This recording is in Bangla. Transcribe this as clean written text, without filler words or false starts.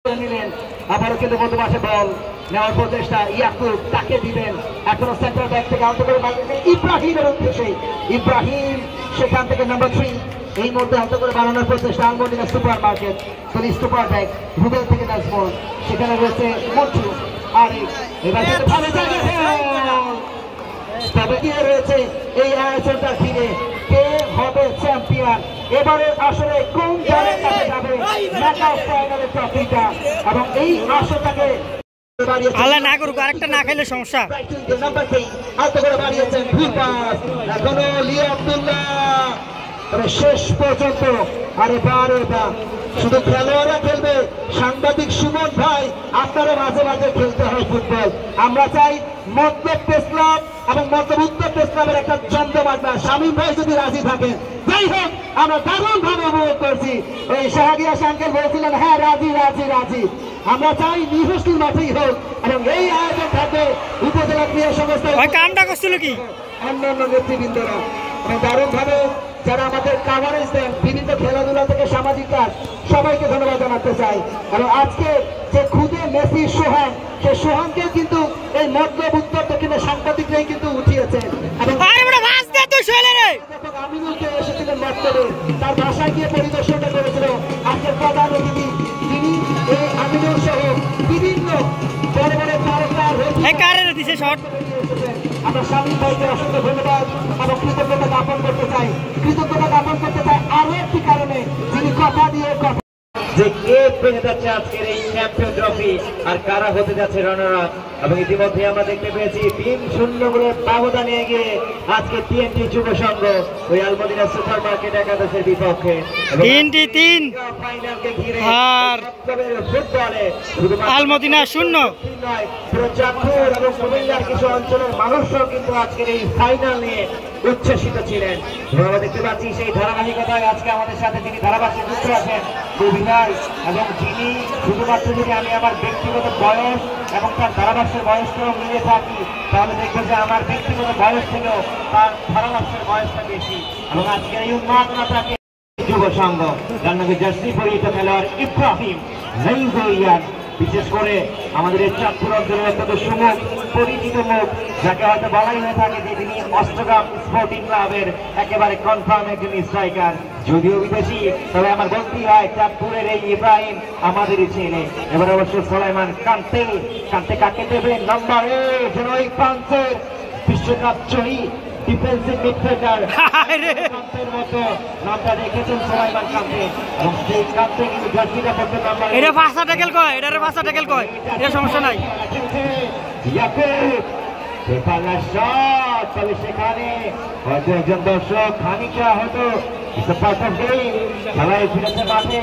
নিলেন আবারও কিন্তু মধ্যমাঠে বল নেওয়ার প্রচেষ্টা ইয়াকুব তাকে দিবেন এখনো সেন্টার ব্যাক থেকে আউট করে ইব্রাহিমের উদ্দেশ্যে ইব্রাহিম সেখান থেকে নাম্বার 3 এই মুহূর্তে আউট করে বানানোর প্রচেষ্টা Al Madina super market super back Rubel থেকে নাজমুল সেখানে রয়েছে মন্টু আর এবার ভালো জায়গায় তবে কি রয়েছে এই আয়োজনটা ঘিরে কে হবে চ্যাম্পিয়ন এবারে আসলে কোন দলের কাছে যাবে নকআউট ফাইনালের ট্রফিটা এবং এই আসরটাকে আল্লাহ না করুক আরেকটা না খাইলে সমস্যা নাম্বার 3 আউট করে বাড়িয়েছেন ফুল পাস এখনো লিয়া আব্দুল্লাহ তবে শেষ পর্যন্ত আরে বারোটা শুধু খেলোয়াড়রা খেলবে সাংবাদিক সুমন ভাই আপনারা মাঝে মাঝে খেলতে হয় ফুটবল আমরা চাই মতলব প্রেস ক্লাব এবং মতলব উত্তর প্রেস ক্লাবের একটা জমজমাট ম্যাচ শামীম ভাই যদি রাজি থাকেন যাই হোক আমরা দারুণ ভাবে উপভোগ করছি ওই শাহাগিয়া আঙ্কেল বলছিলেন হ্যাঁ রাজি রাজি রাজি আমরা চাই নিহস্তির মাঠেই হোক এবং এই আয়োজন থাকবে উপজেলা ক্রীড়া সংস্থা কামটা করছিল কি অন্যান্য নেতৃবৃন্দরা দারুণ ভাবে যারা আমাদের কাভারেজ দেন বিভিন্ন খেলাধুলা থেকে সামাজিক কাজ সবাইকে ধন্যবাদ জানাতে চাই এবং আজকে যে খুদে মেসি সোহান সে সোহানকে কিন্তু এই মতলব উত্তর দক্ষিণের সাংবাদিকরাই কিন্তু উঠিয়েছেন এবং আমিনুলকে এসেছিলেন মতলবে তার বাসায় গিয়ে পরিদর্শনটা করেছিল আজকের প্রধান অতিথি তিনি এই আমিনুল সহ বিভিন্ন বড় বড় আমরা শামীম ভাইকে অসংখ্য ধন্যবাদ এবং কৃতজ্ঞতা জ্ঞাপন করতে চাই আরো একটি কারণে যিনি কথা দিয়ে যে কে পেয়ে যাচ্ছে আজকের এই চ্যাম্পিয়ন ট্রফি আর কারা হতে যাচ্ছে রানার আপ এবং ইতিমধ্যে আমরা দেখতে পেয়েছি 3-0 গোলের ব্যবধানে এগিয়ে আজকে TNT যুব সংঘ ওই আলমদিনা সুপার মার্কেট একাদশের বিপক্ষে 3-3 ফাইনালকে ঘিরে আর ফুটবলে আলমদিনা 0 পুরো চাঁদপুর এবং কুমিল্লার কিছু অঞ্চলের মানুষও কিন্তু আজকের এই ফাইনাল নিয়ে উচ্ছ্বসিত ছিলেন আমরা দেখতে পাচ্ছি সেই ধারাবাহিকতায় আজকে আমাদের সাথে যিনি ধারাবাহিক যুক্ত আছেন কবি ভাই এবং যিনি শুধুমাত্র যদি আমি আমার ব্যক্তিগত বয়স এবং তার ধারাভাষ্যের বয়সটাও মিলে থাকি তাহলে দেখবেন যে আমার ব্যক্তিগত বয়স থেকেও তার ধারাভাষ্যের বয়সটা বেশি এবং আজকে এই উন্মাদনাটাকে যুব সংঘ যার নামে জার্সি পরিহিত খেলোয়াড় ইব্রাহিম নাইজুইয়ান বিশেষ করে আমাদের এই চাঁদপুর অঞ্চলের অত্যন্ত সুমুখ পরিচিত মুখ যাকে হয়তো বলাই হয়ে থাকে যে তিনি অষ্টগ্রাম স্পোর্টিং ক্লাবের একেবারে কনফার্ম একজন স্ট্রাইকার যদিও বিদেশি তবে আমার বলতেই হয় চাঁদপুরের এই ইব্রাহিম আমাদেরই ছেলে এবার অবশ্য সোলাইমান কান্তে কাকে দেবে নাম্বার 8 জনৈক ফ্রান্সের বিশ্বকাপ জয়ী ডিফেন্সিভ মিডফিল্ডার কান্তের মতো নামটা রেখেছেন সোলাইমান কান্তে এবং সেই কান্তে কিন্তু জার্সিটা পড়তে নাম্বার এটা ভাষা ট্যাকেল কয় এটা সমস্যা নাই তবে সেখানে হয়তো একজন দর্শক খানিকটা হয়তো খেলায় ফিরেছে মাঠে